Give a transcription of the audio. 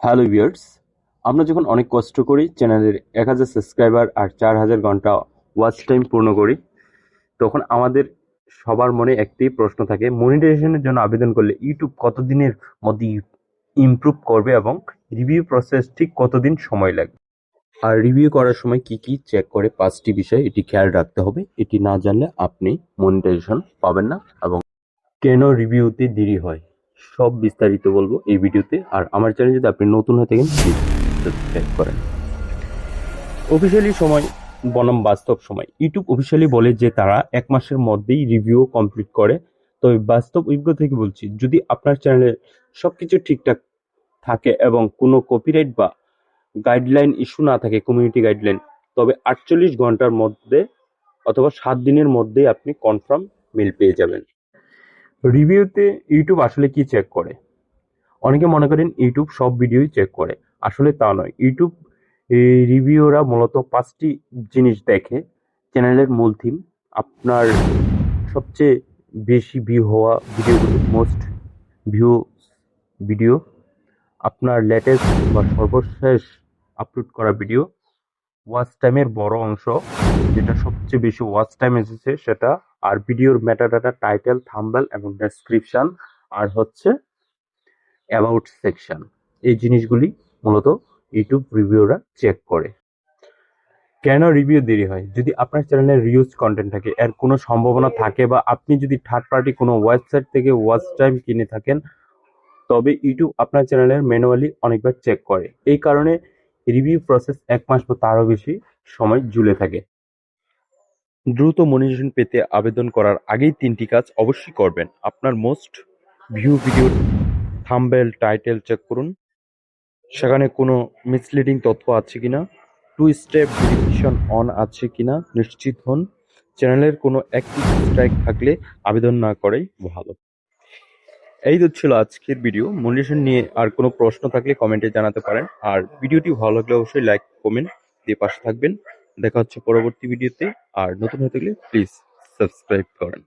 Hello viewers, আমরা যখন অনেক কষ্ট করি চ্যানেলের 1000 সাবস্ক্রাইবার আর 4000 ঘন্টা ওয়াচ টাইম পূর্ণ করি, তখন আমাদের সবার মনে একটি প্রশ্ন থাকে, মনিটাইজেশনের জন্য আবেদন করলে ইউটিউব কতদিনের মধ্যে ইমপ্রুভ করবে এবং রিভিউ প্রসেস ঠিক কতদিন সময় লাগবে। আর রিভিউ করার সময় কি কি চেক করে 5টি বিষয় এটি খেয়াল রাখতে হবে। এটি না জানলে আপনি মনিটাইজেশন পাবেন না। এবং কেন রিভিউতে দেরি হয় সব বিস্তারিত বলবো এই ভিডিওতে। আর আমার চ্যানেল যদি আপনি নতুন হয়ে থাকেন প্লিজ সাবস্ক্রাইব করেন। অফিসিয়ালি সময় বনাম বাস্তব সময়, ইউটিউব অফিসিয়ালি বলে যে তারা 1 মাসের মধ্যেই রিভিউ কমপ্লিট করে। তবে বাস্তব অভিজ্ঞতা থেকে বলছি, যদি আপনার চ্যানেলে সবকিছু ঠিকঠাক থাকে এবং কোনো কপিরাইট বা গাইডলাইন ইস্যু না থাকে, কমিউনিটি গাইডলাইন, তবে 48 ঘন্টার মধ্যে অথবা 7 দিনের মধ্যেই আপনি কনফার্ম মেল পেয়ে যাবেন। রিভিউতে ইউটিউব আসলে কি চেক করে? অনেকে মনে করেন ইউটিউব সব ভিডিওই চেক করে, আসলে তা নয়। ইউটিউব রিভিউরা মূলত 5টি জিনিস দেখে: চ্যানেলের মূল থিম, আপনার সবচেয়ে বেশি ভিউ হওয়া ভিডিওগুলি, মোস্ট ভিউ ভিডিও, আপনার লেটেস্ট বা সর্বশেষ আপলোড করা ভিডিও, ওয়াচ টাইমের বড় অংশ, যেটা সবচেয়ে বেশি ওয়াচ টাইম এসেছে সেটা, আর ভিডিওর মেটাডাটা, টাইটেল, থাম্বনেল এবং ডেসক্রিপশন, আর হচ্ছে অ্যাবাউট সেকশন। এই জিনিসগুলি মূলত ইউটিউব রিভিউরা চেক করে। কেন রিভিউ দেরি হয়? যদি আপনার চ্যানেলে রিউজ কন্টেন্ট থাকে, এর কোনো সম্ভাবনা থাকে, বা আপনি যদি থার্ড পার্টি কোনো ওয়েবসাইট থেকে ওয়াচ টাইম কিনে থাকেন, তবে ইউটিউব আপনার চ্যানেলের ম্যানুয়ালি অনেকবার চেক করে। এই কারণে রিভিউ প্রসেস 1 মাস বা তারও বেশি সময় ঝুলে থাকে। দ্রুত মনিটাইজেশন পেতে আবেদন করার আগেই 3টি কাজ অবশ্যই করবেন: আপনার মোস্ট ভিউ ভিডিওর থাম্বনেল, টাইটেল চেক করুন, সেখানে কোনো মিসলিডিং তথ্য আছে কিনা, 2 স্টেপ ভেরিফিকেশন অন আছে কিনা নিশ্চিত হন। চ্যানেলের কোনো অ্যাক্টিভ স্ট্রাইক থাকলে আবেদন না করাই ভালো। এই তো ছিল আজকের ভিডিও। মনিটাইজেশন নিয়ে আর কোনো প্রশ্ন থাকলে কমেন্টে জানাতে পারেন। আর ভিডিওটি ভালো লাগলে অবশ্যই লাইক, কমেন্ট দিয়ে পাশে থাকবেন। দেখা হচ্ছে পরবর্তী ভিডিওতে। আর নতুন হয়ে থাকলে প্লিজ সাবস্ক্রাইব করেন।